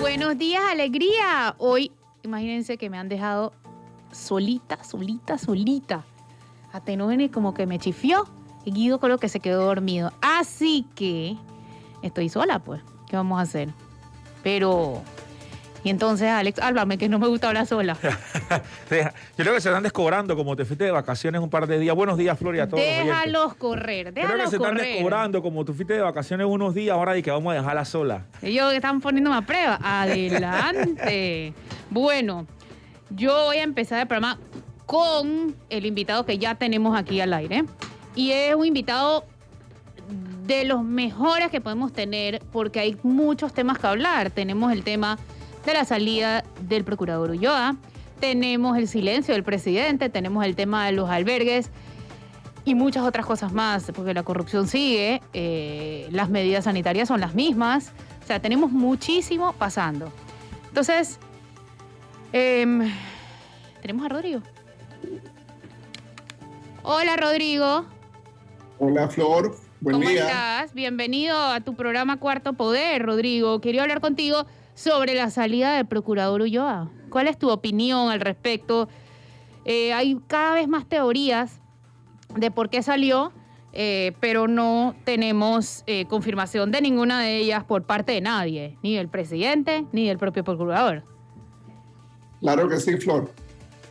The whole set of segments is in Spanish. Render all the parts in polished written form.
Buenos días, alegría. Hoy, imagínense que me han dejado solita. Atenógenes como que me chifió y Guido creo que se quedó dormido. Así que estoy sola, pues. ¿Qué vamos a hacer? Pero... Y entonces, Alex, háblame, que no me gusta hablar sola. Yo creo que se están descobrando, como te fuiste de vacaciones un par de días. Buenos días, Floria, a todos los oyentes. Déjalos correr. Creo que se están descobrando, como tú fuiste de vacaciones unos días, ahora y que vamos a dejarla sola. Ellos están poniéndome a prueba. Adelante. Bueno, yo voy a empezar el programa con el invitado que ya tenemos aquí al aire. Y es un invitado de los mejores que podemos tener porque hay muchos temas que hablar. Tenemos el tema de la salida del procurador Ulloa, tenemos el silencio del presidente, tenemos el tema de los albergues y muchas otras cosas más, porque la corrupción sigue, las medidas sanitarias son las mismas, o sea, tenemos muchísimo pasando. Entonces, tenemos a Rodrigo. Hola, Rodrigo. Hola, Flor. Buen día. ¿Cómo estás? Bienvenido a tu programa Cuarto Poder, Rodrigo. Quería hablar contigo sobre la salida del procurador Ulloa. ¿Cuál es tu opinión al respecto? Hay cada vez más teorías de por qué salió, pero no tenemos confirmación de ninguna de ellas por parte de nadie, ni del presidente, ni del propio procurador. Claro que sí, Flor.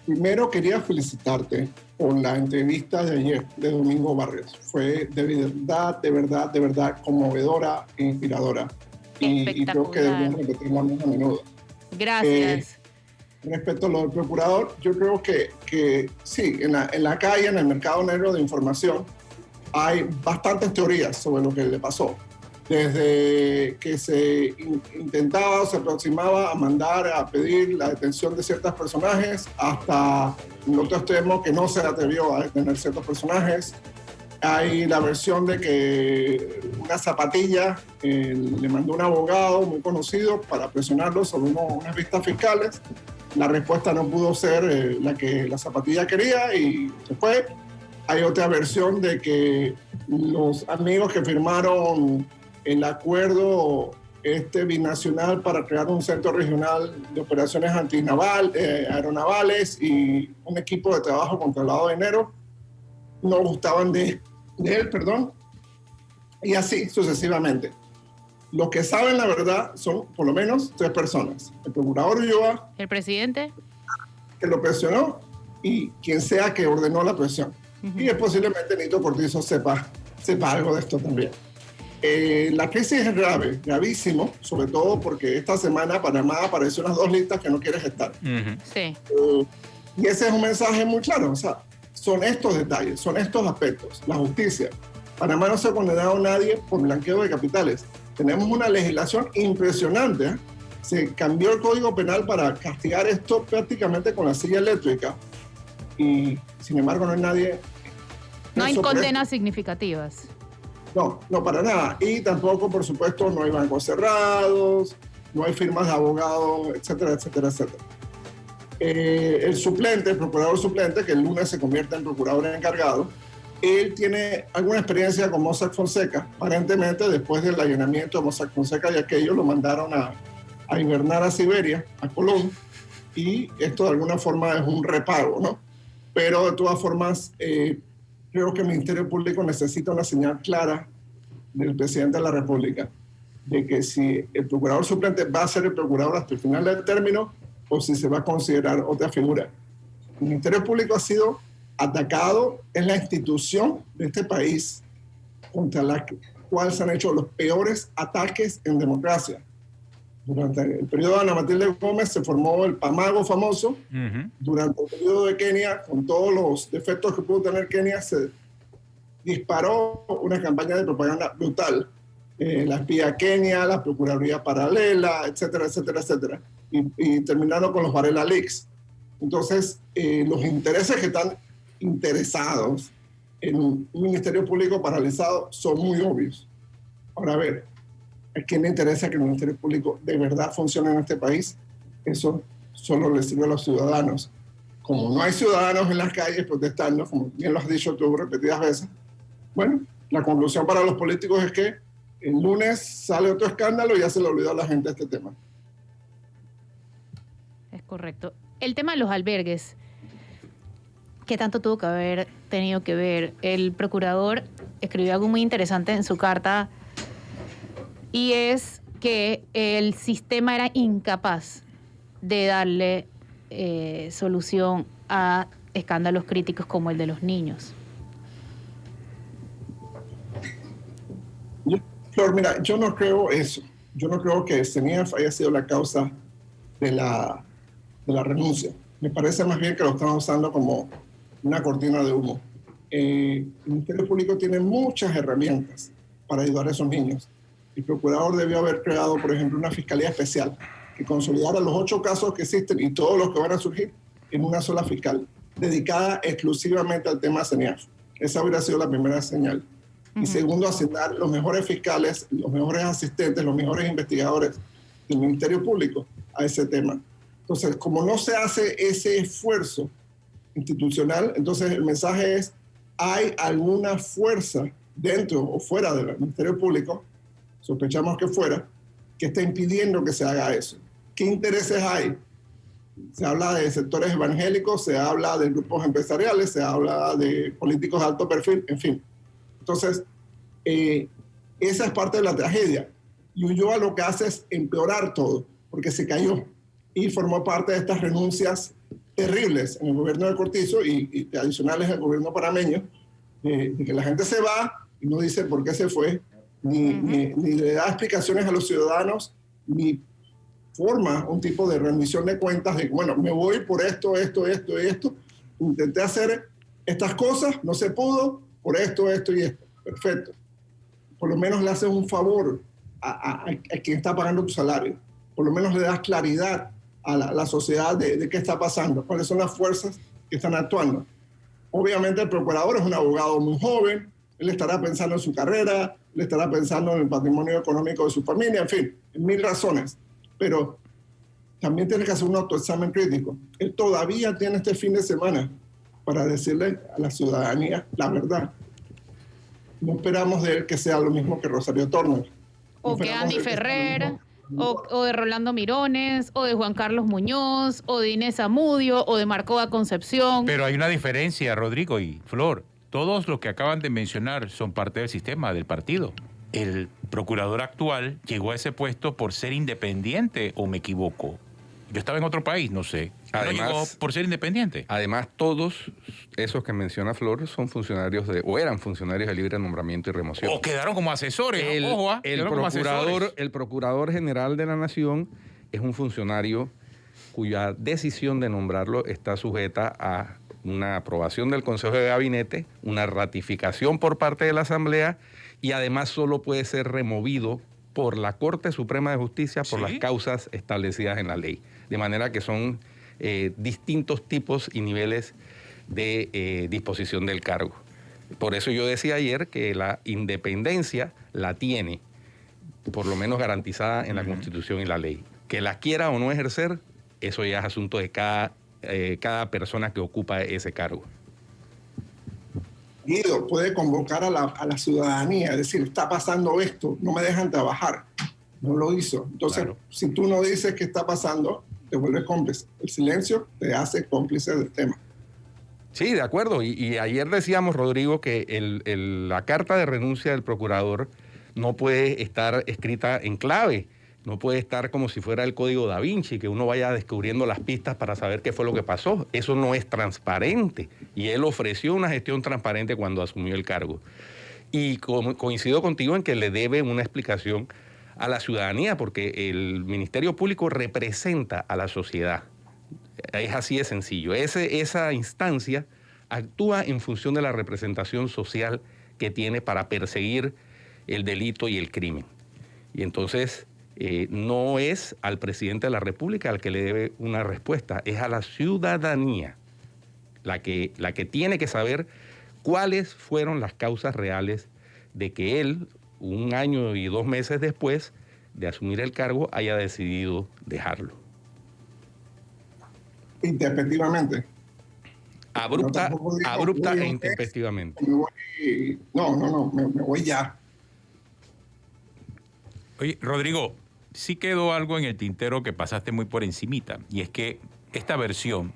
Primero quería felicitarte por la entrevista de ayer de Domingo Barrios. Fue de verdad conmovedora e inspiradora. Y creo que debemos repetirla más a menudo. Gracias. Respecto a lo del procurador, yo creo que sí, en la calle, en el mercado negro de información, hay bastantes teorías sobre lo que le pasó. Desde que se intentaba o se aproximaba a mandar a pedir la detención de ciertos personajes, hasta el otro extremo que no se atrevió a detener ciertos personajes. Hay la versión de que una zapatilla le mandó un abogado muy conocido para presionarlo sobre unas vistas fiscales. La respuesta no pudo ser la que la zapatilla quería y se fue. Hay otra versión de que los amigos que firmaron el acuerdo binacional para crear un centro regional de operaciones aeronavales y un equipo de trabajo controlado de enero no gustaban de él, y así sucesivamente. Los que saben la verdad son por lo menos 3 personas: el procurador Ulloa, el presidente, que lo presionó, y quien sea que ordenó la presión. Y posiblemente Nito Cortizo sepa algo de esto también. La crisis es gravísimo, sobre todo porque esta semana Panamá apareció en las 2 listas que no quieres estar. Sí. Y ese es un mensaje muy claro, o sea, son estos detalles, son estos aspectos. La justicia. Panamá no se ha condenado a nadie por blanqueo de capitales. Tenemos una legislación impresionante, ¿eh? Se cambió el Código Penal para castigar esto prácticamente con la silla eléctrica. Y, sin embargo, no hay nadie... No hay condenas significativas. No, para nada. Y tampoco, por supuesto, no hay bancos cerrados, no hay firmas de abogados, etcétera. El procurador suplente, que el lunes se convierte en procurador encargado, él tiene alguna experiencia con Mossack Fonseca. Aparentemente, después del allanamiento de Mossack Fonseca y aquello, lo mandaron a hibernar a Siberia, a Colón, y esto de alguna forma es un repago, ¿no? Pero de todas formas, creo que el Ministerio Público necesita una señal clara del presidente de la República de que si el procurador suplente va a ser el procurador hasta el final del término o si se va a considerar otra figura. El Ministerio Público ha sido atacado, es la institución de este país contra la cual se han hecho los peores ataques en democracia. Durante el periodo de Ana Matilde Gómez se formó el Pamago famoso. Durante el periodo de Kenia, con todos los defectos que pudo tener Kenia, se disparó una campaña de propaganda brutal. La espía Kenia, la Procuraduría Paralela, etcétera. Y terminaron con los Varela Leaks. Entonces, los intereses que están interesados en un Ministerio Público paralizado son muy obvios. Ahora, a ver, ¿a quién le interesa que el Ministerio Público de verdad funcione en este país? Eso solo le sirve a los ciudadanos. Como no hay ciudadanos en las calles protestando, como bien lo has dicho tú repetidas veces, bueno, la conclusión para los políticos es que el lunes sale otro escándalo y ya se le olvidó a la gente este tema. Correcto. El tema de los albergues, ¿qué tanto tuvo que haber tenido que ver? El procurador escribió algo muy interesante en su carta y es que el sistema era incapaz de darle solución a escándalos críticos como el de los niños. Flor, mira, yo no creo eso. Yo no creo que CENIAF haya sido la causa de la renuncia. Me parece más bien que lo están usando como una cortina de humo. El Ministerio Público tiene muchas herramientas para ayudar a esos niños. El procurador debió haber creado, por ejemplo, una fiscalía especial que consolidara los 8 casos que existen y todos los que van a surgir en una sola fiscal, dedicada exclusivamente al tema CENIAF. Esa hubiera sido la primera señal. Y segundo, asignar los mejores fiscales, los mejores asistentes, los mejores investigadores del Ministerio Público a ese tema. Entonces, como no se hace ese esfuerzo institucional, entonces el mensaje es, ¿hay alguna fuerza dentro o fuera del Ministerio Público, sospechamos que fuera, que está impidiendo que se haga eso? ¿Qué intereses hay? Se habla de sectores evangélicos, se habla de grupos empresariales, se habla de políticos de alto perfil, en fin. Entonces, esa es parte de la tragedia. Y Ulloa lo que hace es empeorar todo, porque se cayó y formó parte de estas renuncias terribles en el gobierno de Cortizo y adicionales en el gobierno panameño, de que la gente se va y no dice por qué se fue, ni le da explicaciones a los ciudadanos, ni forma un tipo de rendición de cuentas de, bueno, me voy por esto, esto, intenté hacer estas cosas, no se pudo, por esto y esto. Perfecto. Por lo menos le haces un favor a quien está pagando tu salario. Por lo menos le das claridad a la sociedad de qué está pasando, cuáles son las fuerzas que están actuando. Obviamente el procurador es un abogado muy joven, él estará pensando en su carrera, él estará pensando en el patrimonio económico de su familia, en fin, en 1000 razones. Pero también tiene que hacer un autoexamen crítico. Él todavía tiene este fin de semana para decirle a la ciudadanía la verdad. No esperamos de él que sea lo mismo que Rosario Turner. O que Andy Ferrer, o de Rolando Mirones, o de Juan Carlos Muñoz, o de Inés Amudio, o de Marcova Concepción. Pero hay una diferencia, Rodrigo y Flor. Todos los que acaban de mencionar son parte del sistema, del partido. El procurador actual llegó a ese puesto por ser independiente, ¿o me equivoco? Yo estaba en otro país, no sé. Además, no llegó por ser independiente. Además, todos esos que menciona Flor son funcionarios o eran funcionarios de libre nombramiento y remoción. O quedaron como asesores. El procurador general de la Nación es un funcionario cuya decisión de nombrarlo está sujeta a una aprobación del Consejo de Gabinete, una ratificación por parte de la Asamblea y además solo puede ser removido por la Corte Suprema de Justicia por las causas establecidas en la ley. De manera que son distintos tipos y niveles de disposición del cargo. Por eso yo decía ayer que la independencia la tiene, por lo menos garantizada en la Constitución y la ley. Que la quiera o no ejercer, eso ya es asunto de cada persona que ocupa ese cargo. Guido puede convocar a la ciudadanía, es decir, está pasando esto, no me dejan trabajar. No lo hizo. Entonces, si tú no dices qué está pasando, te vuelves cómplice. El silencio te hace cómplice del tema. Sí, de acuerdo. Y ayer decíamos, Rodrigo, que la carta de renuncia del procurador no puede estar escrita en clave. No puede estar como si fuera el código Da Vinci, que uno vaya descubriendo las pistas para saber qué fue lo que pasó. Eso no es transparente. Y él ofreció una gestión transparente cuando asumió el cargo. Y coincido contigo en que le debe una explicación a la ciudadanía, porque el Ministerio Público representa a la sociedad. Es así de sencillo. Esa instancia actúa en función de la representación social que tiene para perseguir el delito y el crimen. Y entonces no es al presidente de la República al que le debe una respuesta, es a la ciudadanía la que tiene que saber cuáles fueron las causas reales de que él, 1 año y 2 meses después de asumir el cargo, haya decidido dejarlo. Intempestivamente. Abrupta e intempestivamente. Me voy ya. Oye, Rodrigo, sí quedó algo en el tintero que pasaste muy por encimita, y es que esta versión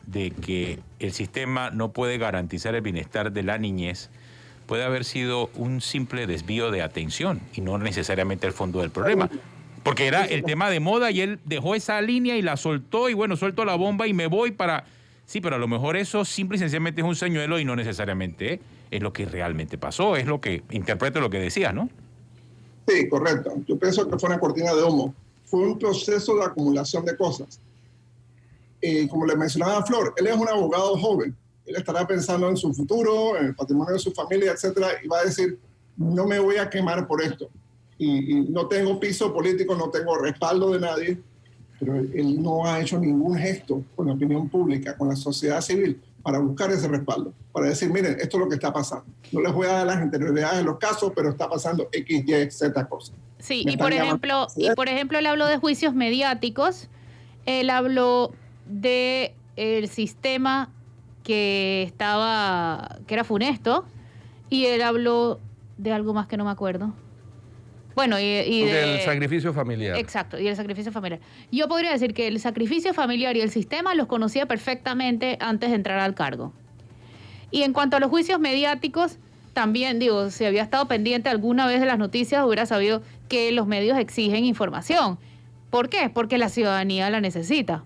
de que el sistema no puede garantizar el bienestar de la niñez puede haber sido un simple desvío de atención y no necesariamente el fondo del problema. Porque era el tema de moda y él dejó esa línea y la soltó y bueno, suelto la bomba y me voy para... Sí, pero a lo mejor eso simple y sencillamente es un señuelo y no necesariamente es lo que realmente pasó, es lo que interpreto lo que decías, ¿no? Sí, correcto. Yo pienso que fue una cortina de humo. Fue un proceso de acumulación de cosas. Como le mencionaba a Flor, él es un abogado joven. Él estará pensando en su futuro, en el patrimonio de su familia, etcétera, y va a decir, no me voy a quemar por esto. Y no tengo piso político, no tengo respaldo de nadie, pero él no ha hecho ningún gesto con la opinión pública, con la sociedad civil, para buscar ese respaldo, para decir, miren, esto es lo que está pasando. No les voy a dar las interioridades de los casos, pero está pasando X, Y, Z cosas. Sí, y por ejemplo, él habló de juicios mediáticos, él habló de el sistema que era funesto, y él habló de algo más que no me acuerdo. Bueno, y del sacrificio familiar. Exacto, y el sacrificio familiar. Yo podría decir que el sacrificio familiar y el sistema los conocía perfectamente antes de entrar al cargo. Y en cuanto a los juicios mediáticos, también, digo, si había estado pendiente alguna vez de las noticias, hubiera sabido que los medios exigen información. ¿Por qué? Porque la ciudadanía la necesita.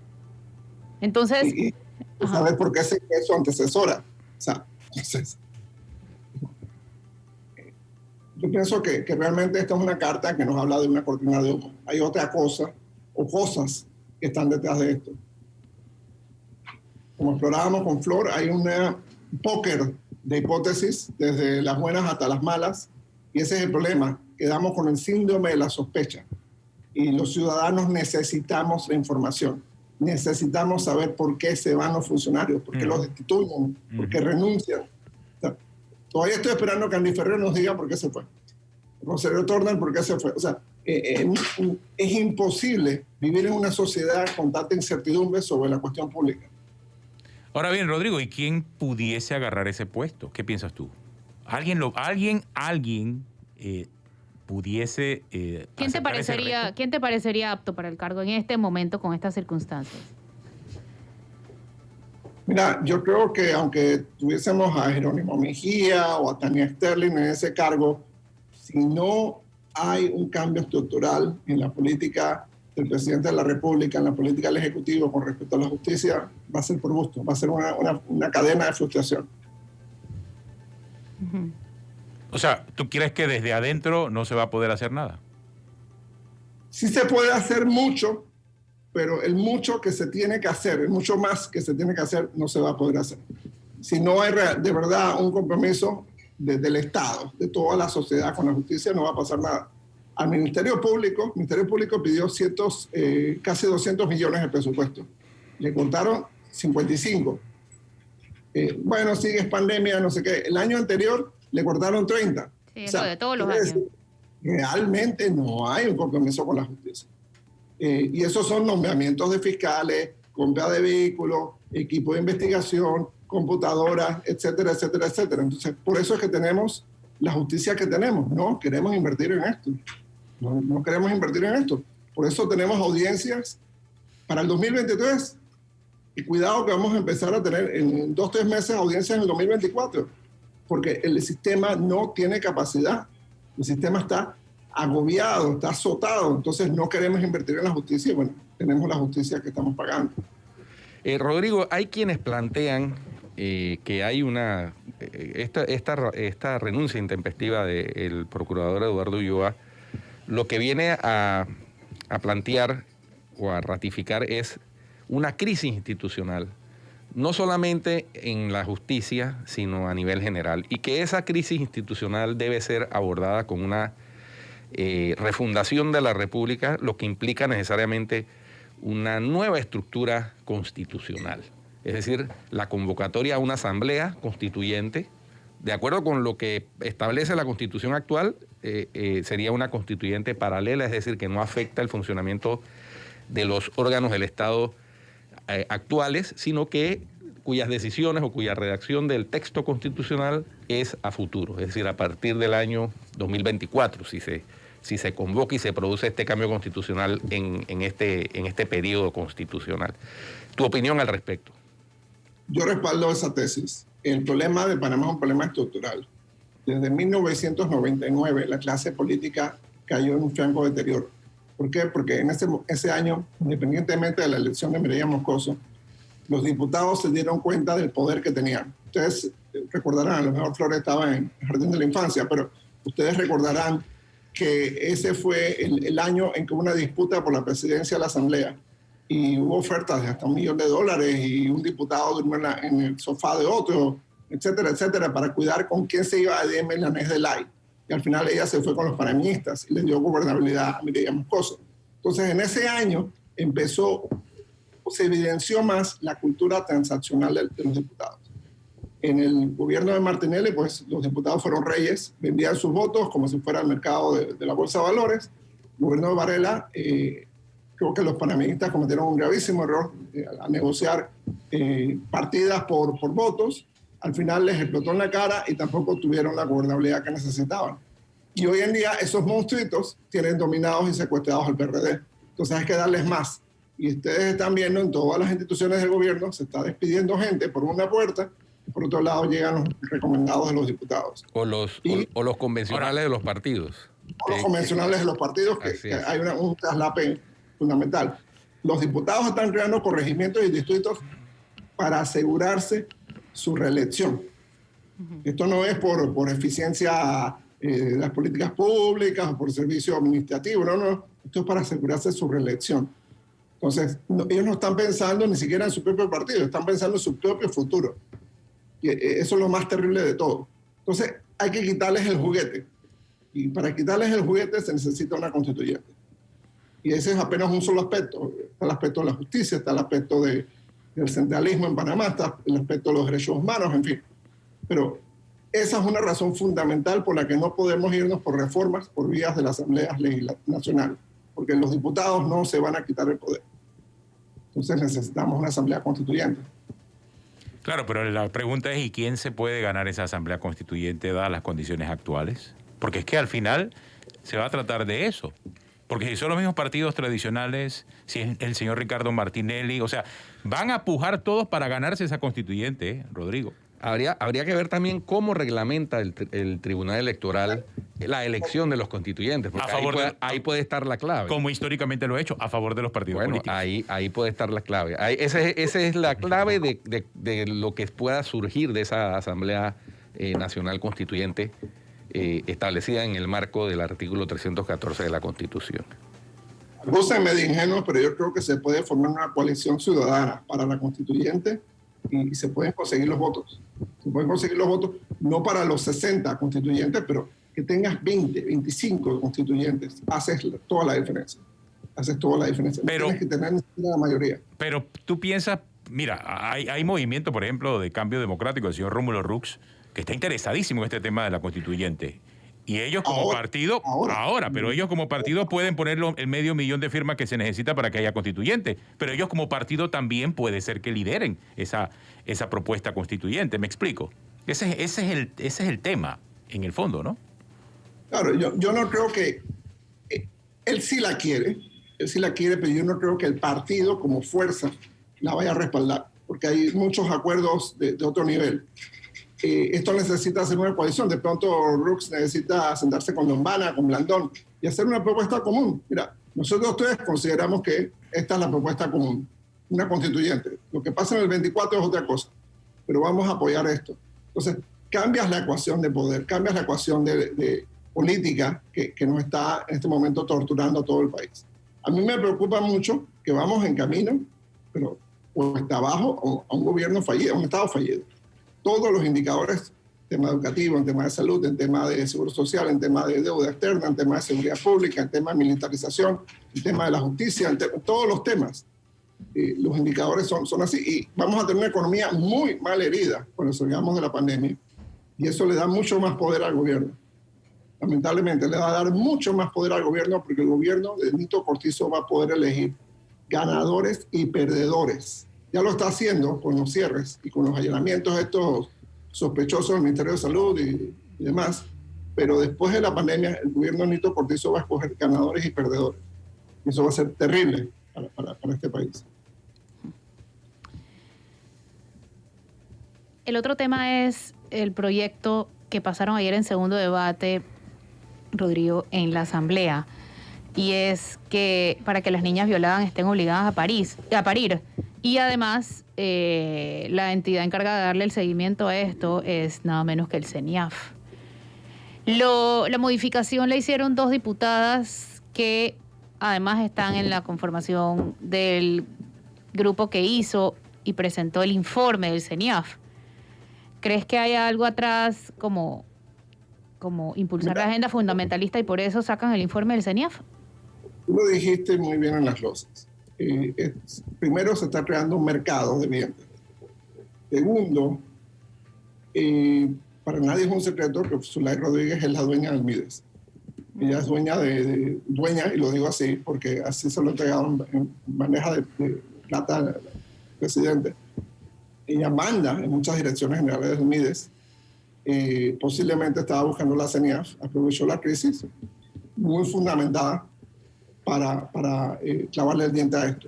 Entonces... Y ¿sabes por qué se es su antecesora? O sea, entonces... Yo pienso que realmente esta es una carta que nos habla de una cortina de humo. Hay otra cosa o cosas que están detrás de esto. Como explorábamos con Flor, hay un póker de hipótesis, desde las buenas hasta las malas, y ese es el problema. Quedamos con el síndrome de la sospecha. Y los ciudadanos necesitamos la información. Necesitamos saber por qué se van los funcionarios, por qué los destituyen, por qué renuncian. Todavía estoy esperando que Andy Ferrer nos diga por qué se fue. Rosario Turner, por qué se fue. O sea, es imposible vivir en una sociedad con tanta incertidumbre sobre la cuestión pública. Ahora bien, Rodrigo, ¿y quién pudiese agarrar ese puesto? ¿Qué piensas tú? ¿Alguien pudiese ¿Quién te parecería apto para el cargo en este momento con estas circunstancias? Mira, yo creo que aunque tuviésemos a Jerónimo Mejía o a Tania Sterling en ese cargo, si no hay un cambio estructural en la política del presidente de la República, en la política del Ejecutivo con respecto a la justicia, va a ser por gusto, va a ser una cadena de frustración. O sea, ¿tú crees que desde adentro no se va a poder hacer nada? Sí se puede hacer mucho, pero el mucho que se tiene que hacer, el mucho más que se tiene que hacer, no se va a poder hacer. Si no hay de verdad un compromiso del Estado, de toda la sociedad con la justicia, no va a pasar nada. Al Ministerio Público pidió casi 200 millones de presupuesto. Le cortaron 55. Bueno, sigue es pandemia, no sé qué. El año anterior le cortaron 30. Sí, o sea, de todos los años. Realmente no hay un compromiso con la justicia. Y esos son nombramientos de fiscales, compra de vehículos, equipo de investigación, computadoras, etcétera, etcétera, etcétera. Entonces, por eso es que tenemos la justicia que tenemos. No queremos invertir en esto. No queremos invertir en esto. Por eso tenemos audiencias para el 2023. Y cuidado que vamos a empezar a tener en 2 o 3 meses audiencias en el 2024. Porque el sistema no tiene capacidad. El sistema está agobiado, está azotado, entonces no queremos invertir en la justicia y bueno, tenemos la justicia que estamos pagando. Rodrigo, hay quienes plantean que hay esta renuncia intempestiva del procurador Eduardo Ulloa, lo que viene a plantear o a ratificar es una crisis institucional, no solamente en la justicia, sino a nivel general, y que esa crisis institucional debe ser abordada con una refundación de la República, lo que implica necesariamente una nueva estructura constitucional. Es decir, la convocatoria a una asamblea constituyente, de acuerdo con lo que establece la Constitución actual, sería una constituyente paralela, es decir, que no afecta el funcionamiento de los órganos del Estado actuales, sino que cuyas decisiones o cuya redacción del texto constitucional es a futuro, es decir, a partir del año 2024, si se si se convoca y se produce este cambio constitucional en este periodo constitucional. ¿Tu opinión al respecto? Yo respaldo esa tesis. El problema de Panamá es un problema estructural. Desde 1999 la clase política cayó en un franco deterioro. ¿Por qué? Porque en ese año, independientemente de la elección de Mireya Moscoso, los diputados se dieron cuenta del poder que tenían. Ustedes recordarán, a lo mejor Flores estaba en el Jardín de la Infancia, pero ustedes recordarán que ese fue el año en que hubo una disputa por la presidencia de la Asamblea y hubo ofertas de hasta $1 millón y un diputado durmió en el sofá de otro, etcétera, etcétera, para cuidar con quién se iba a DM la NES de Lai. Y al final ella se fue con los panameñistas y le dio gobernabilidad a Mireya Moscoso. Entonces, en ese año se evidenció más la cultura transaccional de los diputados. En el gobierno de Martinelli, pues los diputados fueron reyes, vendían sus votos como si fuera el mercado de la Bolsa de Valores. El gobierno de Varela, creo que los panameñistas cometieron un gravísimo error a negociar partidas por votos. Al final les explotó en la cara y tampoco tuvieron la gobernabilidad que necesitaban. Y hoy en día esos monstruitos tienen dominados y secuestrados al PRD. Entonces hay que darles más. Y ustedes están viendo en todas las instituciones del gobierno, se está despidiendo gente por una puerta, y por otro lado llegan los recomendados de los diputados. O los convencionales de los partidos. O los convencionales de los partidos, que hay un traslape fundamental. Los diputados están creando corregimientos y distritos para asegurarse su reelección. Esto no es por eficiencia de las políticas públicas o por servicio administrativo, no. Esto es para asegurarse su reelección. Entonces, ellos no están pensando ni siquiera en su propio partido, están pensando en su propio futuro. Y eso es lo más terrible de todo. Entonces, hay que quitarles el juguete. Y para quitarles el juguete se necesita una constituyente. Y ese es apenas un solo aspecto. Está el aspecto de la justicia, está el aspecto del centralismo en Panamá, está el aspecto de los derechos humanos, en fin. Pero esa es una razón fundamental por la que no podemos irnos por reformas por vías de la Asamblea Nacional, porque los diputados no se van a quitar el poder. Entonces necesitamos una Asamblea Constituyente. Claro, pero la pregunta es, ¿y quién se puede ganar esa Asamblea Constituyente dadas las condiciones actuales? Porque es que al final se va a tratar de eso. Porque si son los mismos partidos tradicionales, si es el señor Ricardo Martinelli, o sea, van a pujar todos para ganarse esa constituyente, Rodrigo. Habría que ver también cómo reglamenta el Tribunal Electoral la elección de los constituyentes, porque ahí puede estar la clave. Como históricamente lo he hecho, a favor de los partidos políticos. Ahí puede estar la clave. Esa es la clave de lo que pueda surgir de esa Asamblea Nacional Constituyente establecida en el marco del artículo 314 de la Constitución. Acúsenme de ingenuo, pero yo creo que se puede formar una coalición ciudadana para la constituyente y se pueden conseguir los votos. Se pueden conseguir los votos no para los 60 constituyentes, pero que tengas 20, 25 constituyentes. Haces toda la diferencia. Haces toda la diferencia. Pero, tienes que tener la mayoría. Pero tú piensas, mira, hay movimiento, por ejemplo, de Cambio Democrático, del señor Rómulo Rux, que está interesadísimo en este tema de la constituyente. Y ellos como partido, pero ellos como partido pueden poner el medio millón de firmas que se necesita para que haya constituyente. Pero ellos como partido también puede ser que lideren esa propuesta constituyente. ¿Me explico? Ese es el tema, en el fondo, ¿no? Claro, yo no creo que... Él sí la quiere, pero yo no creo que el partido como fuerza la vaya a respaldar, porque hay muchos acuerdos de otro nivel. Esto necesita hacer una coalición. De pronto Rux necesita sentarse con Lombana, con Blandón y hacer una propuesta común. Mira, nosotros tres consideramos que esta es la propuesta común, una constituyente. Lo que pasa en el 24 es otra cosa, pero vamos a apoyar esto. Entonces, cambias la ecuación de poder, cambias la ecuación de política que nos está en este momento torturando a todo el país. A mí me preocupa mucho que vamos en camino, pero o está abajo a un gobierno fallido, a un Estado fallido. Todos los indicadores, en tema educativo, en tema de salud, en tema de seguro social, en tema de deuda externa, en tema de seguridad pública, en tema de militarización, en tema de la justicia, en todos los temas, los indicadores son así. Y vamos a tener una economía muy mal herida cuando salgamos de la pandemia. Y eso le da mucho más poder al gobierno. Lamentablemente, le va a dar mucho más poder al gobierno porque el gobierno de Nito Cortizo va a poder elegir ganadores y perdedores. Ya lo está haciendo con los cierres y con los allanamientos estos sospechosos del Ministerio de Salud y demás. pero después de la pandemia el gobierno Nito Cortizo va a escoger ganadores y perdedores. Y eso va a ser terrible para este país. El otro tema es el proyecto que pasaron ayer en segundo debate, Rodrigo, en la Asamblea. Y es que para que las niñas violadas estén obligadas a parir. Y además, la entidad encargada de darle el seguimiento a esto es nada menos que el CENIAF. La modificación la hicieron 2 diputadas que además están en la conformación del grupo que hizo y presentó el informe del CENIAF. ¿Crees que hay algo atrás como impulsar la agenda fundamentalista y por eso sacan el informe del CENIAF? Tú lo dijiste muy bien en las glosas. Primero, se está creando un mercado de bienes. Segundo, para nadie es un secreto que Zulay Rodríguez es la dueña del Mides. Ella es dueña y lo digo así, porque así se lo entregaron en bandeja de plata al presidente. Ella manda en muchas direcciones generales del Mides. Posiblemente estaba buscando la CENIAF, aprovechó la crisis, muy fundamentada para clavarle el diente a esto.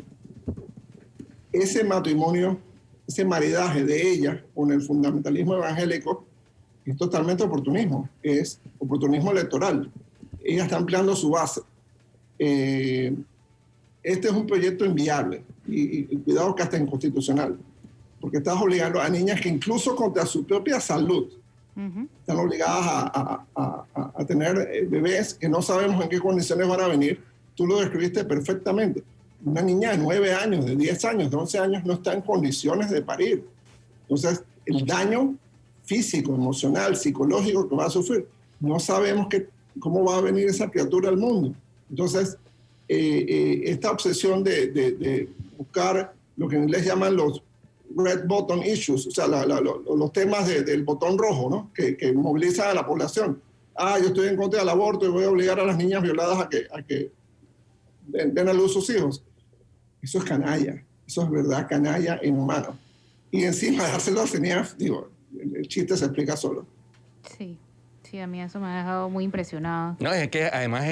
Ese matrimonio, ese maridaje de ella con el fundamentalismo evangélico es totalmente oportunismo, es oportunismo electoral. Ella está ampliando su base. Este es un proyecto inviable y cuidado que hasta inconstitucional, porque estás obligando a niñas que incluso contra su propia salud están obligadas a tener bebés que no sabemos en qué condiciones van a venir. Tú lo describiste perfectamente. Una niña de 9 años, de 10 años, de 11 años no está en condiciones de parir. Entonces, el daño físico, emocional, psicológico que va a sufrir, no sabemos cómo va a venir esa criatura al mundo. Entonces, esta obsesión de buscar lo que en inglés llaman los red button issues, o sea, los temas del botón rojo, ¿no? que movilizan a la población. Yo estoy en contra del aborto y voy a obligar a las niñas violadas a que den a luz sus hijos. Eso es canalla, eso es verdad canalla e inhumano. Y encima de dárselo a CENIAF, digo, el chiste se explica solo. Sí, a mí eso me ha dejado muy impresionada. No, es que además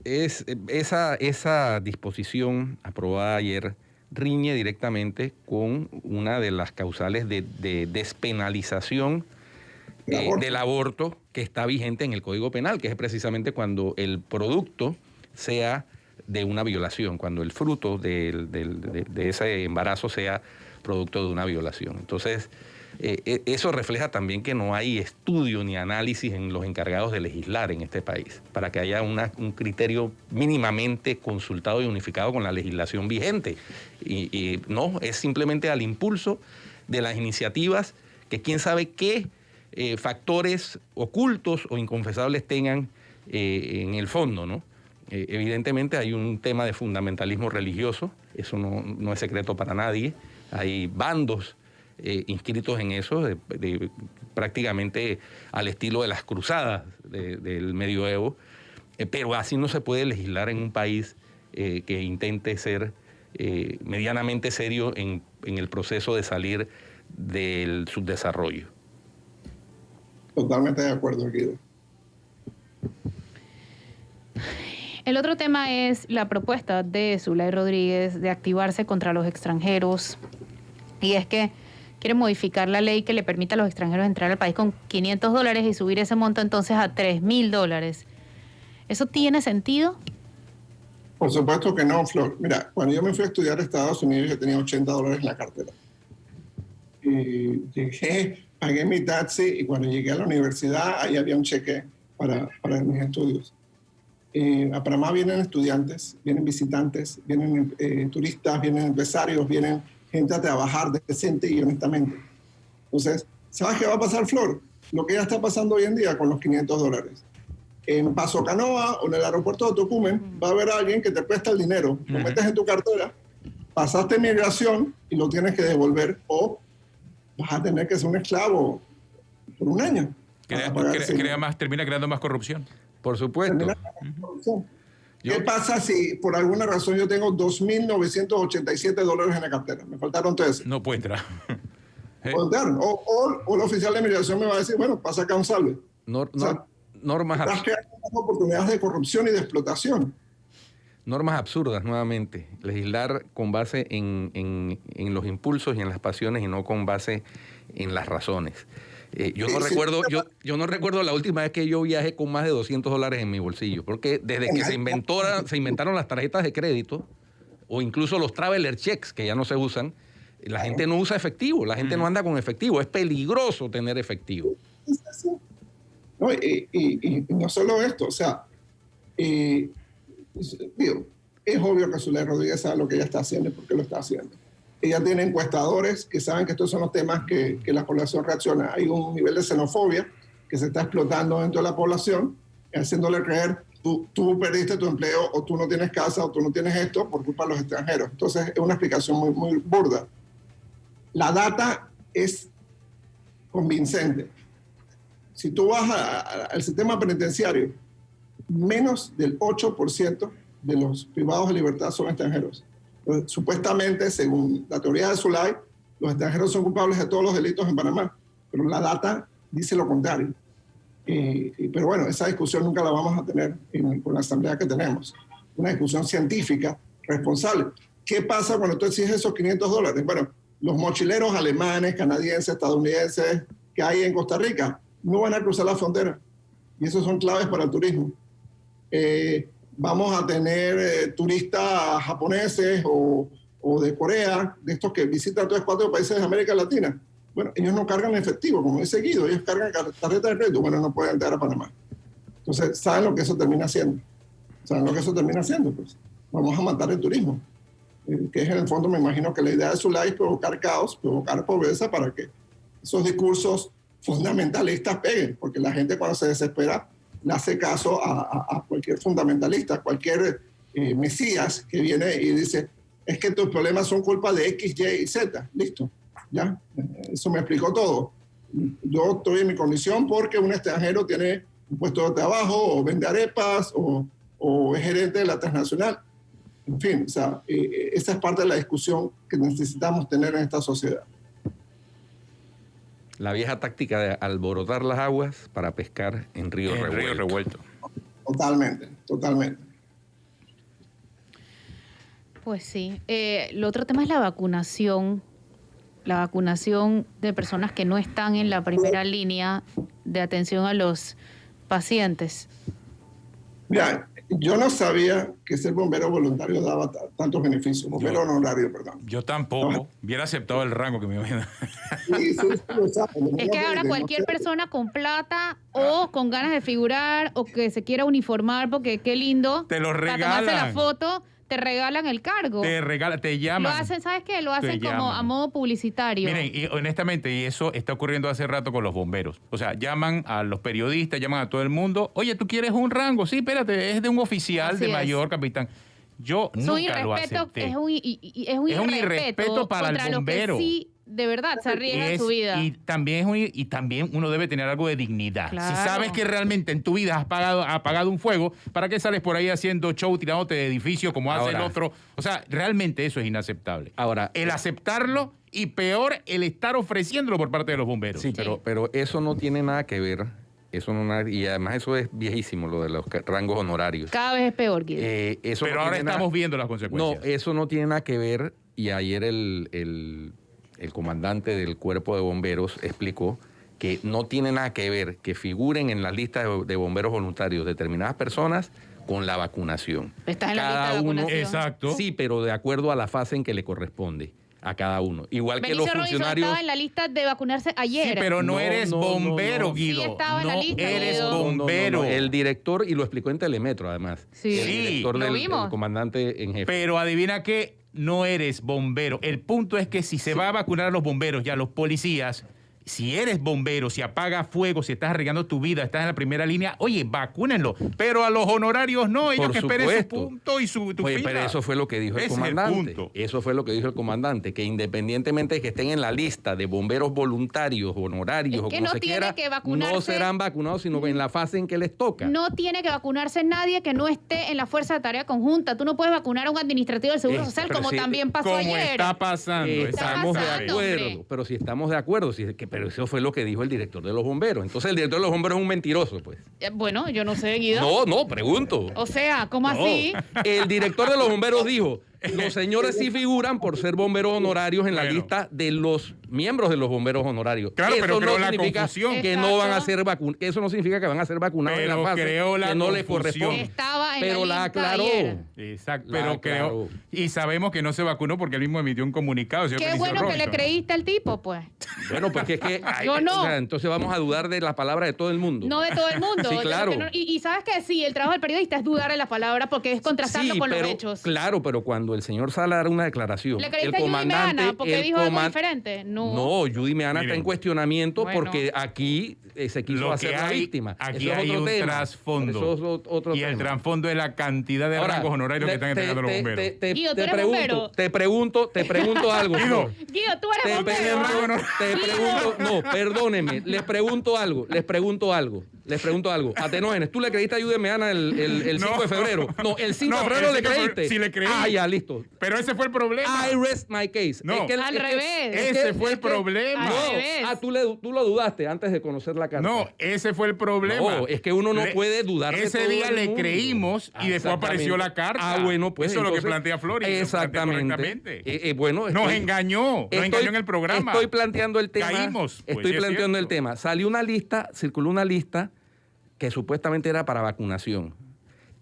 es esa disposición aprobada ayer riñe directamente con una de las causales de despenalización del aborto que está vigente en el Código Penal, que es precisamente cuando el producto sea de una violación, cuando el fruto de ese embarazo sea producto de una violación. Entonces, eso refleja también que no hay estudio ni análisis en los encargados de legislar en este país, para que haya un criterio mínimamente consultado y unificado con la legislación vigente. Y no, es simplemente al impulso de las iniciativas que quién sabe qué factores ocultos o inconfesables tengan en el fondo, ¿no? Evidentemente hay un tema de fundamentalismo religioso, eso no es secreto para nadie. Hay bandos inscritos en eso, prácticamente al estilo de las cruzadas del medioevo, pero así no se puede legislar en un país que intente ser medianamente serio en el proceso de salir del subdesarrollo. Totalmente de acuerdo, Guido. El otro tema es la propuesta de Zulay Rodríguez de activarse contra los extranjeros. Y es que quiere modificar la ley que le permita a los extranjeros entrar al país con $500 y subir ese monto entonces a $3,000. ¿Eso tiene sentido? Por supuesto que no, Flor. Mira, cuando yo me fui a estudiar a Estados Unidos, yo tenía $80 en la cartera. Y llegué, pagué mi taxi y cuando llegué a la universidad, ahí había un cheque para mis estudios. A Panamá vienen estudiantes, vienen visitantes, vienen turistas, vienen empresarios, vienen gente a trabajar decente y honestamente. Entonces, ¿sabes qué va a pasar, Flor? Lo que ya está pasando hoy en día con los $500. En Paso Canoa o en el aeropuerto de Tocumen va a haber alguien que te presta el dinero, lo metes en tu cartera, pasaste migración y lo tienes que devolver o vas a tener que ser un esclavo por un año. Termina creando más corrupción. Por supuesto. ¿Qué pasa si por alguna razón yo tengo $2,987 en la cartera? Me faltaron 13. No puede entrar. O el oficial de migración me va a decir, bueno, pasa acá un salve. Normas Estás creando unas oportunidades de corrupción y de explotación. Normas absurdas, nuevamente. Legislar con base en los impulsos y en las pasiones y no con base en las razones. Yo no recuerdo la última vez que yo viajé con más de $200 en mi bolsillo, porque desde que se inventaron las tarjetas de crédito o incluso los traveler checks, que ya no se usan, la gente no usa efectivo, la gente no anda con efectivo. Es peligroso tener efectivo. No, y no solo esto, o sea, digo, es obvio que Zulay Rodríguez sabe lo que ella está haciendo y por qué lo está haciendo. Ella tiene encuestadores que saben que estos son los temas que la población reacciona. Hay un nivel de xenofobia que se está explotando dentro de la población, haciéndole creer, tú perdiste tu empleo, o tú no tienes casa, o tú no tienes esto por culpa de los extranjeros. Entonces es una explicación muy, muy burda. La data es convincente. Si tú vas al sistema penitenciario, menos del 8% de los privados de libertad son extranjeros. Entonces, supuestamente, según la teoría de Zulay, los extranjeros son culpables de todos los delitos en Panamá, pero la data dice lo contrario. Pero bueno, esa discusión nunca la vamos a tener con la asamblea que tenemos. Una discusión científica, responsable. ¿Qué pasa cuando tú exiges esos $500? Bueno, los mochileros alemanes, canadienses, estadounidenses que hay en Costa Rica no van a cruzar la frontera. Y esos son claves para el turismo. Vamos a tener turistas japoneses o de Corea, de estos que visitan 3 o 4 países de América Latina. Bueno, ellos no cargan efectivo, como he seguido, ellos cargan tarjeta de crédito. Bueno, no pueden entrar a Panamá. Entonces, ¿saben lo que eso termina haciendo? Pues vamos a matar el turismo. Que es en el fondo, me imagino que la idea de Zulay es provocar caos, provocar pobreza para que esos discursos fundamentalistas peguen, porque la gente cuando se desespera le hace caso a cualquier fundamentalista, cualquier mesías que viene y dice, es que tus problemas son culpa de X, Y y Z. Listo, ya, eso me explicó todo. Yo estoy en mi condición porque un extranjero tiene un puesto de trabajo, o vende arepas, o es gerente de la transnacional. En fin, o sea, esa es parte de la discusión que necesitamos tener en esta sociedad. La vieja táctica de alborotar las aguas para pescar en río revuelto. Totalmente. Pues sí. El otro tema es la vacunación. La vacunación de personas que no están en la primera línea de atención a los pacientes. Mira, yo no sabía que ser bombero voluntario daba tantos beneficios. Bombero honorario, perdón. Yo tampoco. Hubiera aceptado el rango que me iba a dar. Es que ahora cualquier persona con plata o con ganas de figurar o que se quiera uniformar porque qué lindo. Te lo para tomarse la regalan. foto, te regalan el cargo. Te llaman. Lo hacen, ¿sabes qué? Lo hacen Te como llaman. a modo publicitario. Miren, y honestamente, y eso está ocurriendo hace rato con los bomberos. O sea, llaman a los periodistas, llaman a todo el mundo. Oye, ¿tú quieres un rango? Sí, espérate, es de un oficial, Así de es. mayor, capitán. Yo nunca lo acepté. Es un irrespeto para el contra bombero. los que sí, de verdad, se arriesgan su vida. Y también uno debe tener algo de dignidad. Claro. Si sabes que realmente en tu vida has apagado un fuego, ¿para qué sales por ahí haciendo show, tirándote de edificio como hace el otro? O sea, realmente eso es inaceptable. Ahora, el aceptarlo y peor, el estar ofreciéndolo por parte de los bomberos. Sí, pero eso no tiene nada que ver. Y además eso es viejísimo, lo de los rangos honorarios. Cada vez es peor, Guido. Pero ahora estamos viendo las consecuencias. No, eso no tiene nada que ver. Y ayer el comandante del cuerpo de bomberos explicó que no tiene nada que ver que figuren en la lista de bomberos voluntarios determinadas personas con la vacunación. Estás en la lista de vacunación. Exacto. Sí, pero de acuerdo a la fase en que le corresponde a cada uno. Igual que los Benicio Robinson funcionarios... estaba en la lista de vacunarse ayer. Sí, pero no eres bombero, no. Guido. Sí estaba en la lista, eres Guido. bombero. No. El director, y lo explicó en Telemetro además. Sí. El director Lo del vimos. el comandante en jefe. Pero adivina que no eres bombero. El punto es que si se va a vacunar a los bomberos y a los policías, si eres bombero, si apagas fuego, si estás arriesgando tu vida, estás en la primera línea, oye, vacúnenlo. Pero a los honorarios no, ellos Por que esperen su supuesto. punto y tu Oye, fila. pero eso fue lo que dijo el Ese es el comandante. punto. Eso fue lo que dijo el comandante, que independientemente de que estén en la lista de bomberos voluntarios, honorarios Es o que como no se tiene quiera, que vacunarse. no serán vacunados, sino en la fase en que les toca. No tiene que vacunarse nadie que no esté en la fuerza de tarea conjunta. Tú no puedes vacunar a un administrativo del Seguro Social pero como sí, también pasó Como ayer. está pasando. Estamos de pasando, acuerdo, hombre. pero si estamos de acuerdo, Pero eso fue lo que dijo el director de los bomberos. Entonces el director de los bomberos es un mentiroso, pues. Bueno, yo no sé, Guido. No, pregunto. O sea, ¿cómo No. así? El director de los bomberos dijo, los señores sí figuran por ser bomberos honorarios en la Bueno. lista de los miembros de los bomberos honorarios. Claro, pero no creo la significa confusión. que no van a Exacto. ser vacunados. Eso no significa que van a ser vacunados en Pero la fase creo la que no les confusión. corresponde. Estaba en Pero la la lista aclaró. ayer. Exacto, La pero creo. aclaró. Y sabemos que no se vacunó porque él mismo emitió un comunicado. señor Qué Benicio bueno que le Robinson. creíste al tipo, pues. Bueno, porque es que Yo no. o sea, entonces vamos a dudar de la palabra de todo el mundo. No de todo el mundo. Sí, de lo claro. que no- y sabes que sí, el trabajo del periodista es dudar de las palabras porque es contrastarlo Sí, con pero, los hechos. Claro, pero cuando el señor sale a dar una declaración, ¿Le el creíste a Judy comandante, Meana porque el dijo algo coman- diferente? No. No, Judy Meana está Miren. en cuestionamiento Bueno. porque aquí se quiso Lo hacer que la hay, víctima. aquí Eso es hay otro un tema. trasfondo. Eso es otro Y el tema. trasfondo es la cantidad de Ahora, rangos honorarios que están entregando los bomberos. Guido, ¿tú eres bombero? te pregunto algo. Guido. Flor. Guido, tú Te eres bombero. pregunto, no, perdónenme, les pregunto algo. Atenógenes, ¿tú le creíste a Judy Meana el 5 No. de febrero? No, el 5 de No, febrero el le 5 de febrero creíste. sí le creí. Ah, ya, listo. Pero ese fue el problema. I rest my case. No. Al revés. Ese fue el problema. Al No, revés. tú lo dudaste antes de conocer la carta. No, ese fue el problema. No, es que uno no puede dudar de Ese todo día el le mundo. creímos y después Exactamente. apareció la carta. Ah, bueno, pues eso es lo que entonces- plantea Flores. Exactamente. Bueno, Nos engañó en el programa. Estoy planteando el tema. Caímos, pues, estoy sí es planteando el cierto. tema. Circuló una lista que supuestamente era para vacunación.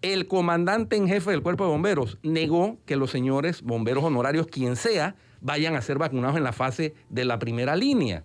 El comandante en jefe del cuerpo de bomberos negó que los señores bomberos honorarios, quien sea, vayan a ser vacunados en la fase de la primera línea.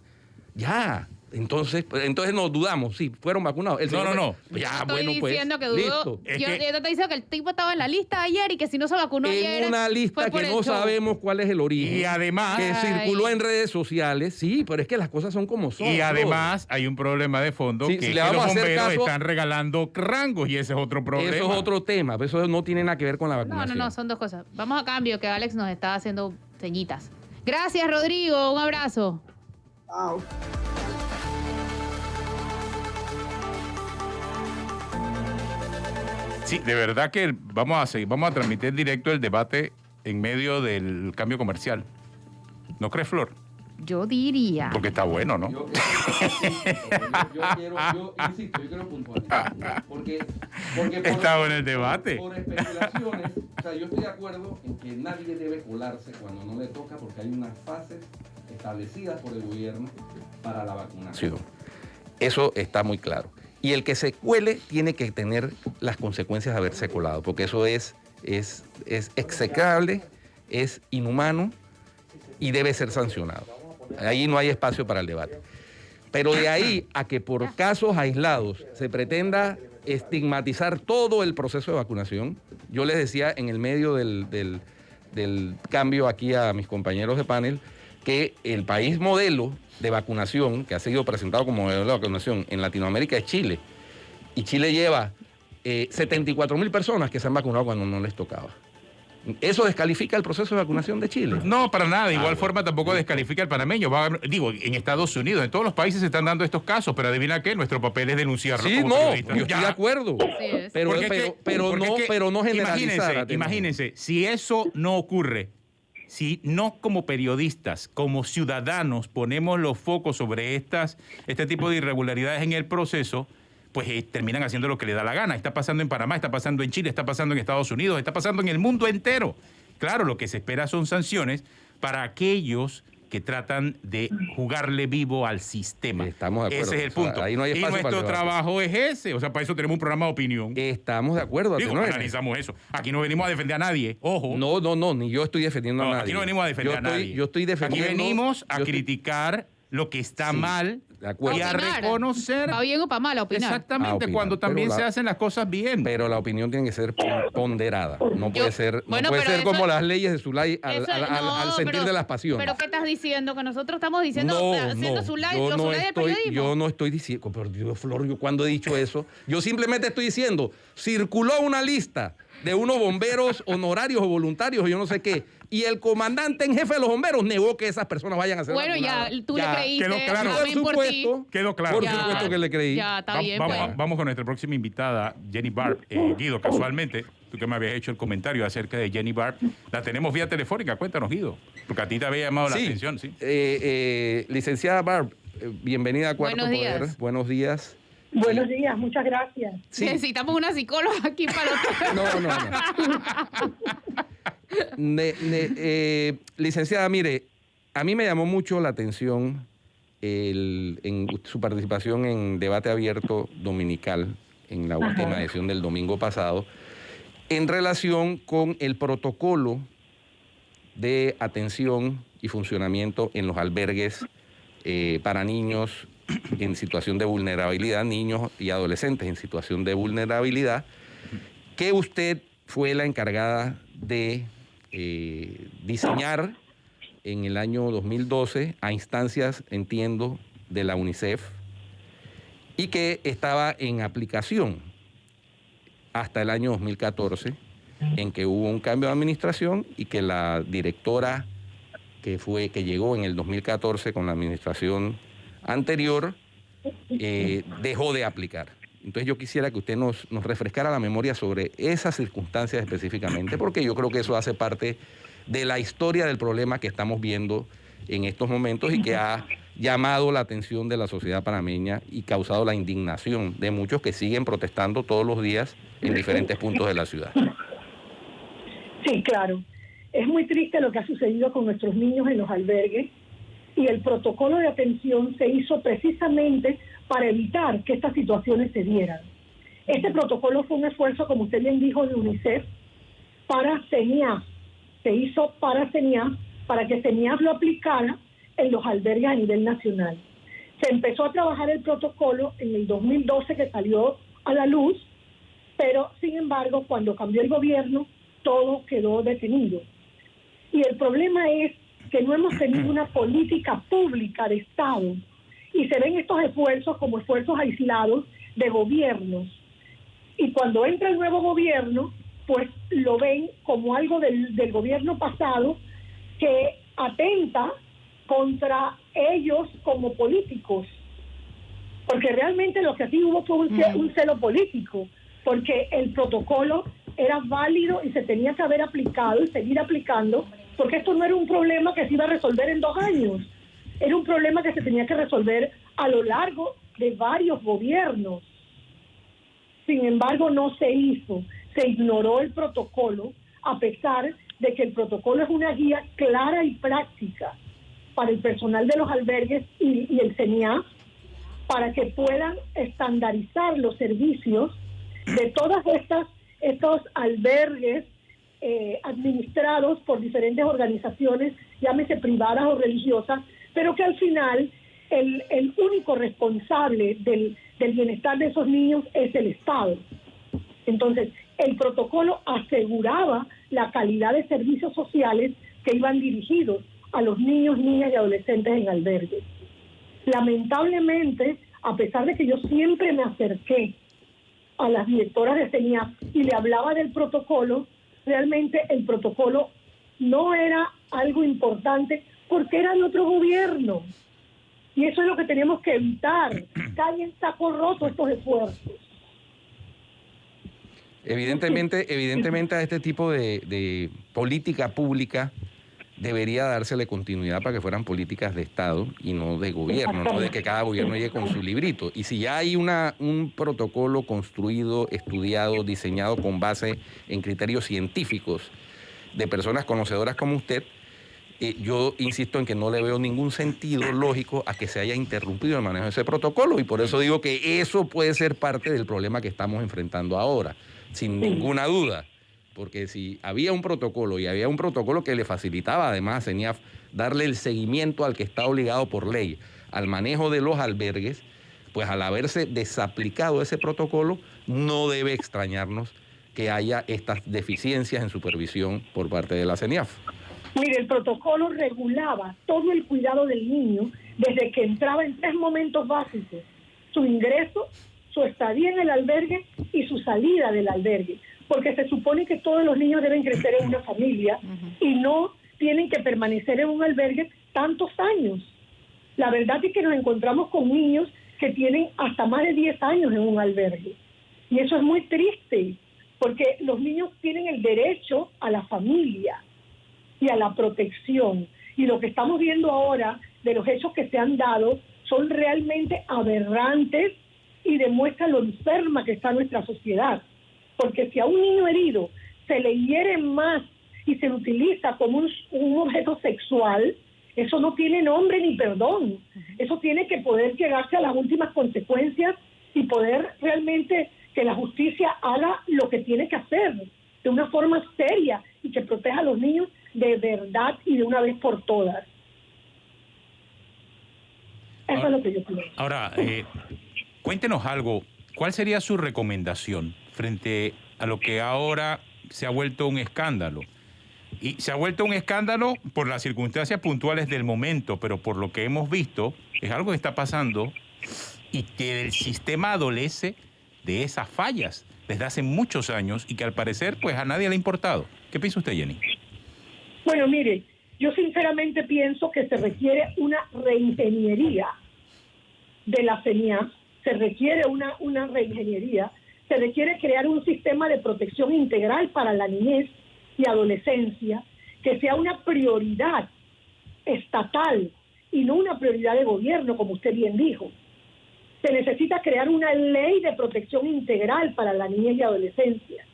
Ya. Entonces nos dudamos, sí, fueron vacunados. El No, señor- no. Ya, Estoy bueno, pues. diciendo que dudó. listo. Es Yo que- te estoy diciendo que el tipo estaba en la lista ayer y que si no se vacunó ayer. En una fue lista por que el no show. sabemos cuál es el origen. Y además- que Ay. circuló en redes sociales. Sí, pero es que las cosas son como son. Y Flor. además hay un problema de fondo Sí, que, si es le que vamos los a hacer bomberos caso- están regalando rangos y ese es otro problema. Eso es otro tema. Eso no tiene nada que ver con la No, vacunación. no, son dos cosas. Vamos a cambio, que Alex nos está haciendo ceñitas. Gracias, Rodrigo. Un abrazo. Chao. Sí, de verdad que vamos a transmitir en directo el debate en medio del cambio comercial. ¿No crees, Flor? Yo diría. Porque está bueno, ¿no? Yo insisto, yo quiero puntualizar. Porque Está bueno el debate. Por especulaciones, o sea, yo estoy de acuerdo en que nadie debe colarse cuando no le toca, porque hay unas fases establecidas por el gobierno para la vacunación. Eso está muy claro. Y el que se cuele tiene que tener las consecuencias de haberse colado, porque eso es execrable, es inhumano y debe ser sancionado. Ahí no hay espacio para el debate. Pero de ahí a que por casos aislados se pretenda estigmatizar todo el proceso de vacunación, yo les decía en el medio del cambio aquí a mis compañeros de panel que el país modelo de vacunación que ha sido presentado como modelo de vacunación en Latinoamérica es Chile. Y Chile lleva 74.000 personas que se han vacunado cuando no les tocaba. ¿Eso descalifica el proceso de vacunación de Chile? No, para nada. De igual bueno. forma tampoco descalifica al panameño. Digo, en Estados Unidos, en todos los países se están dando estos casos, pero adivina qué, nuestro papel es denunciarlo. Sí, como no, periodistas. yo estoy Ya. de acuerdo. Así es. Pero, Porque es que- porque es que, no generalizar. Imagínense, si eso no ocurre, si no como periodistas, como ciudadanos ponemos los focos sobre este tipo de irregularidades en el proceso, pues terminan haciendo lo que les da la gana. Está pasando en Panamá, está pasando en Chile, está pasando en Estados Unidos, está pasando en el mundo entero. Claro, lo que se espera son sanciones para aquellos que tratan de jugarle vivo al sistema. Estamos de acuerdo. Ese es el O sea, punto. ahí no hay y espacio para nuestro el debate. trabajo es ese. O sea, para eso tenemos un programa de opinión. Estamos de acuerdo. Digo, Atenógenes. analizamos eso. Aquí no venimos a defender a nadie. Ojo. No, ni yo estoy defendiendo No, a nadie. aquí no venimos a defender a nadie. Yo estoy defendiendo. Aquí venimos a yo estoy- criticar lo que está Sí, mal de acuerdo. y a Opinar. reconocer ¿Va bien o para mal a opinar? exactamente A opinar, cuando también pero se hacen las cosas bien. Pero la opinión tiene que ser ponderada. No puede ser, Bueno, no puede pero ser eso- como las leyes de Zulay al No, sentir pero- de las pasiones. ¿Pero qué estás diciendo? Que nosotros estamos diciendo, haciendo su live, yo los no Zulay del estoy, periodismo. yo no estoy diciendo, pero Dios, Flor, yo cuando he dicho eso, yo simplemente estoy diciendo, circuló una lista de unos bomberos honorarios o voluntarios o yo no sé qué, y el comandante en jefe de los bomberos negó que esas personas vayan a ser Bueno, ya, vacunadas. tú le creíste. quedó claro. Por amén por ti. supuesto, Quedó claro. por Ya. supuesto que le creí. Ya, está bien, vamos, pues. vamos con nuestra próxima invitada, Jenny Barb. Guido, casualmente, tú que me habías hecho el comentario acerca de Jenny Barb, la tenemos vía telefónica. Cuéntanos, Guido, porque a ti te había llamado la Sí, atención, ¿sí? licenciada Barb, bienvenida a Cuarto Buenos Poder. días. Buenos días. Buenos días, muchas gracias. Sí. Necesitamos una psicóloga aquí para otro. No. Licenciada, mire, a mí me llamó mucho la atención en su participación en Debate Abierto Dominical, en la última edición del domingo pasado, en relación con el protocolo de atención y funcionamiento en los albergues para niños en situación de vulnerabilidad, niños y adolescentes en situación de vulnerabilidad, que usted fue la encargada de diseñar en el año 2012 a instancias, entiendo, de la UNICEF, y que estaba en aplicación hasta el año 2014, en que hubo un cambio de administración y que la directora que llegó en el 2014 con la administración anterior dejó de aplicar. Entonces yo quisiera que usted nos refrescara la memoria sobre esas circunstancias específicamente, porque yo creo que eso hace parte de la historia del problema que estamos viendo en estos momentos y que ha llamado la atención de la sociedad panameña y causado la indignación de muchos que siguen protestando todos los días en diferentes puntos de la ciudad. Sí, claro. Es muy triste lo que ha sucedido con nuestros niños en los albergues y el protocolo de atención se hizo precisamente para evitar que estas situaciones se dieran. Este protocolo fue un esfuerzo, como usted bien dijo, de UNICEF para CENIAF. Se hizo para CENIAF, para que CENIAF lo aplicara en los albergues a nivel nacional. Se empezó a trabajar el protocolo en el 2012 que salió a la luz, pero sin embargo cuando cambió el gobierno todo quedó detenido. Y el problema es que no hemos tenido una política pública de Estado y se ven estos esfuerzos como esfuerzos aislados de gobiernos. Y cuando entra el nuevo gobierno, pues lo ven como algo del gobierno pasado que atenta contra ellos como políticos. Porque realmente lo que aquí hubo fue un celo político, porque el protocolo era válido y se tenía que haber aplicado y seguir aplicando, porque esto no era un problema que se iba a resolver en 2 años, era un problema que se tenía que resolver a lo largo de varios gobiernos. Sin embargo, no se hizo, se ignoró el protocolo, a pesar de que el protocolo es una guía clara y práctica para el personal de los albergues y el CENIAF, para que puedan estandarizar los servicios de todas estos albergues administrados por diferentes organizaciones, llámese privadas o religiosas, pero que al final el único responsable del bienestar de esos niños es el Estado. Entonces, el protocolo aseguraba la calidad de servicios sociales que iban dirigidos a los niños, niñas y adolescentes en albergues. Lamentablemente, a pesar de que yo siempre me acerqué a las directoras de CENIAF y le hablaba del protocolo, realmente el protocolo no era algo importante porque era de otro gobierno. Y eso es lo que tenemos que evitar. Caen en saco roto estos esfuerzos. Evidentemente a este tipo de política pública debería dársele continuidad para que fueran políticas de Estado y no de gobierno, no de que cada gobierno llegue con su librito. Y si ya hay un protocolo construido, estudiado, diseñado con base en criterios científicos de personas conocedoras como usted, yo insisto en que no le veo ningún sentido lógico a que se haya interrumpido el manejo de ese protocolo y por eso digo que eso puede ser parte del problema que estamos enfrentando ahora, sin ninguna duda. Porque si había un protocolo y había un protocolo que le facilitaba además a CENIAF darle el seguimiento al que está obligado por ley al manejo de los albergues, pues al haberse desaplicado ese protocolo no debe extrañarnos que haya estas deficiencias en supervisión por parte de la CENIAF. Mire, el protocolo regulaba todo el cuidado del niño desde que entraba en 3 momentos básicos: su ingreso, su estadía en el albergue y su salida del albergue. Porque se supone que todos los niños deben crecer en una familia y no tienen que permanecer en un albergue tantos años. La verdad es que nos encontramos con niños que tienen hasta más de 10 años en un albergue. Y eso es muy triste, porque los niños tienen el derecho a la familia y a la protección. Y lo que estamos viendo ahora de los hechos que se han dado son realmente aberrantes y demuestran lo enferma que está nuestra sociedad. Porque si a un niño herido se le hiere más y se le utiliza como un objeto sexual, eso no tiene nombre ni perdón. Eso tiene que poder llegarse a las últimas consecuencias y poder realmente que la justicia haga lo que tiene que hacer de una forma seria y que proteja a los niños de verdad y de una vez por todas. Eso es lo que yo pienso. Ahora, cuéntenos algo. ¿Cuál sería su recomendación frente a lo que ahora se ha vuelto un escándalo? Y se ha vuelto un escándalo por las circunstancias puntuales del momento, pero por lo que hemos visto, es algo que está pasando y que el sistema adolece de esas fallas desde hace muchos años y que al parecer pues a nadie le ha importado. ¿Qué piensa usted, Jenny? Bueno, mire, yo sinceramente pienso que se requiere una reingeniería de la CENIAF, se requiere una reingeniería, se requiere crear un sistema de protección integral para la niñez y adolescencia, que sea una prioridad estatal y no una prioridad de gobierno, como usted bien dijo. Se necesita crear una ley de protección integral para la niñez y adolescencia,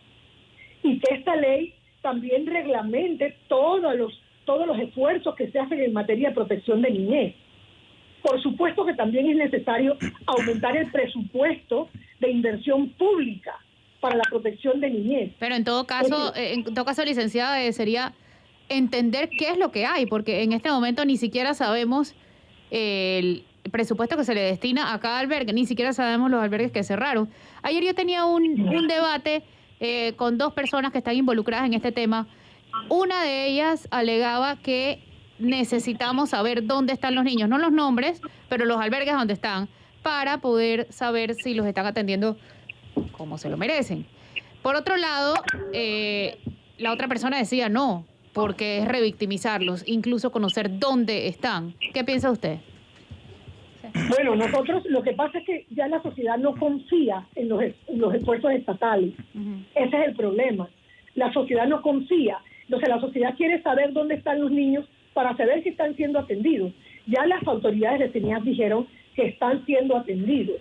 y que esta ley también reglamente todos los esfuerzos que se hacen en materia de protección de niñez. Por supuesto que también es necesario aumentar el presupuesto de inversión pública para la protección de niñez. Pero en todo caso, licenciada, sería entender qué es lo que hay, porque en este momento ni siquiera sabemos el presupuesto que se le destina a cada albergue, ni siquiera sabemos los albergues que cerraron. Ayer yo tenía un debate con dos personas que están involucradas en este tema. Una de ellas alegaba que necesitamos saber dónde están los niños, no los nombres, pero los albergues donde están, para poder saber si los están atendiendo como se lo merecen. Por otro lado, la otra persona decía no, porque es revictimizarlos, incluso conocer dónde están. ¿Qué piensa usted? Bueno, nosotros, lo que pasa es que ya la sociedad no confía en los esfuerzos estatales. Ese es el problema. La sociedad no confía. Entonces la sociedad quiere saber dónde están los niños para saber si están siendo atendidos. Ya las autoridades de CENIAF dijeron que están siendo atendidos.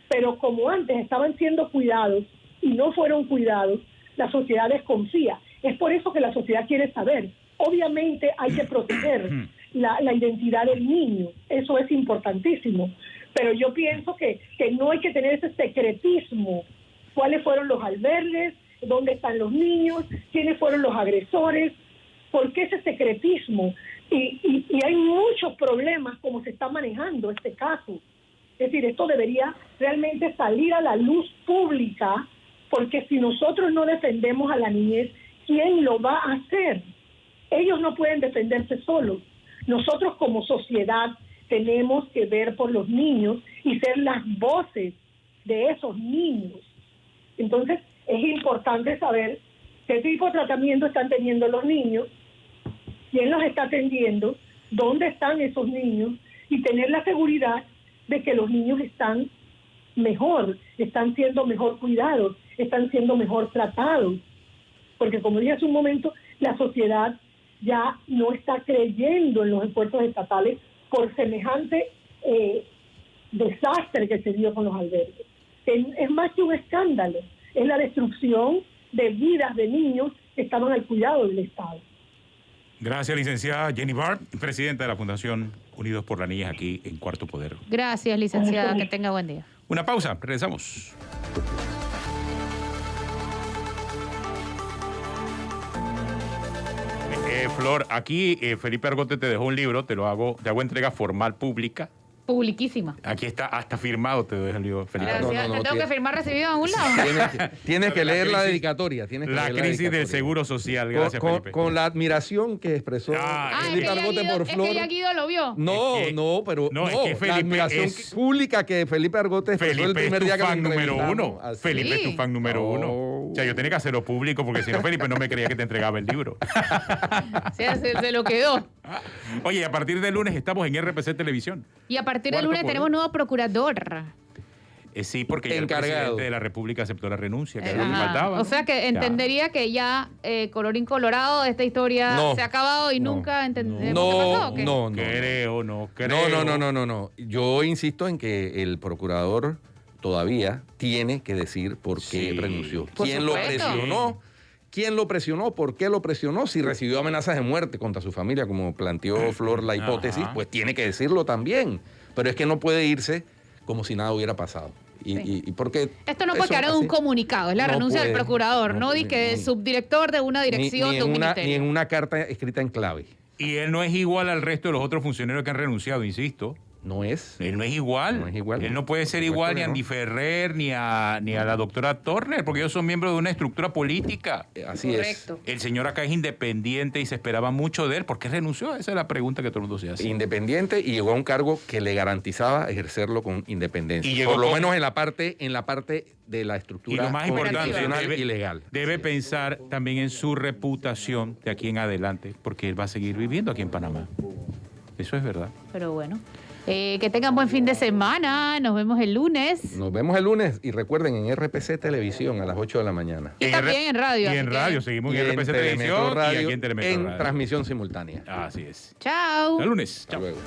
Pero como antes estaban siendo cuidados y no fueron cuidados, la sociedad desconfía. Es por eso que la sociedad quiere saber. Obviamente hay que proteger la identidad del niño, eso es importantísimo, pero yo pienso que no hay que tener ese secretismo. ¿Cuáles fueron los albergues? ¿Dónde están los niños? ¿Quiénes fueron los agresores? ¿Por qué ese secretismo? Y hay muchos problemas como se está manejando este caso. Es decir, esto debería realmente salir a la luz pública, porque si nosotros no defendemos a la niñez, ¿quién lo va a hacer? Ellos no pueden defenderse solos. Nosotros como sociedad tenemos que ver por los niños y ser las voces de esos niños. Entonces, es importante saber qué tipo de tratamiento están teniendo los niños, quién los está atendiendo, dónde están esos niños y tener la seguridad de que los niños están mejor, están siendo mejor cuidados, están siendo mejor tratados. Porque como dije hace un momento, la sociedad ya no está creyendo en los esfuerzos estatales por semejante desastre que se dio con los albergues. Es más que un escándalo, es la destrucción de vidas de niños que estaban al cuidado del Estado. Gracias, licenciada Jenny Barr, presidenta de la Fundación Unidos por la Niñez, aquí en Cuarto Poder. Gracias, licenciada, que tenga buen día. Una pausa, regresamos. Flor, aquí Felipe Argote te dejó un libro, te hago entrega formal pública. Publiquísima. Aquí está, hasta firmado te dejo el libro, Felipe. Gracias. ¿Te tengo que firmar recibido en un lado? Tienes que leer la dedicatoria. La crisis del seguro social, gracias, Felipe. Con la admiración que expresó Felipe Argote por Flor. Es que ya Guido lo vio. Es que Felipe, la admiración pública que Felipe Argote expresó el primer día que lo entrevistamos. Felipe es tu fan número uno. O sea, yo tenía que hacerlo público porque si no, Felipe no me creía que te entregaba el libro. Se lo quedó. Oye, a partir del lunes estamos en RPC Televisión. Y a partir del lunes tenemos nuevo procurador. Sí, porque ya el Encargado. presidente de la República aceptó la renuncia, que era lo que Ajá. faltaba. O sea que entendería que ya, colorín colorado, esta historia No. se ha acabado y No. nunca entendemos qué No, pasó. ¿o qué? no, no. Yo insisto en que el procurador todavía tiene que decir por qué Sí. renunció. Por ¿Quién lo supuesto. presionó? ¿Quién lo presionó? ¿Por qué lo presionó? Si recibió amenazas de muerte contra su familia, como planteó Flor la hipótesis, Ajá. pues tiene que decirlo también. Pero es que no puede irse como si nada hubiera pasado. Y porque Esto no puede eso quedar en así- un comunicado, es la No renuncia del puede, procurador, no no puede, di que ni- subdirector de una dirección ni de un ni ministerio. en una carta escrita en clave. Y él no es igual al resto de los otros funcionarios que han renunciado, insisto. No es. Él no es igual. No es igual. Él no puede ser Por supuesto igual que ni a no. Andy Ferrer ni a la doctora Turner, porque ellos son miembros de una estructura política. Así Correcto. El señor acá es independiente y se esperaba mucho de él. ¿Por qué renunció? Esa es la pregunta que todo el mundo se es. hace. Independiente y llegó a un cargo que le garantizaba ejercerlo con independencia. Y llegó Por lo con- menos en la parte de la Y estructura lo más importante, constitucional y legal. debe pensar también en su reputación de aquí en adelante, porque él va a seguir viviendo aquí en Panamá. Eso es verdad. Pero bueno, que tengan buen fin de semana, nos vemos el lunes. Nos vemos el lunes y recuerden en RPC Televisión a las 8 de la mañana. Y también en radio. Y así en que- radio, seguimos Y en en RPC Telemetro Televisión y Radio aquí en Telemetro en Radio. transmisión simultánea. Así es. Chao. Hasta el lunes. Hasta Chao. luego.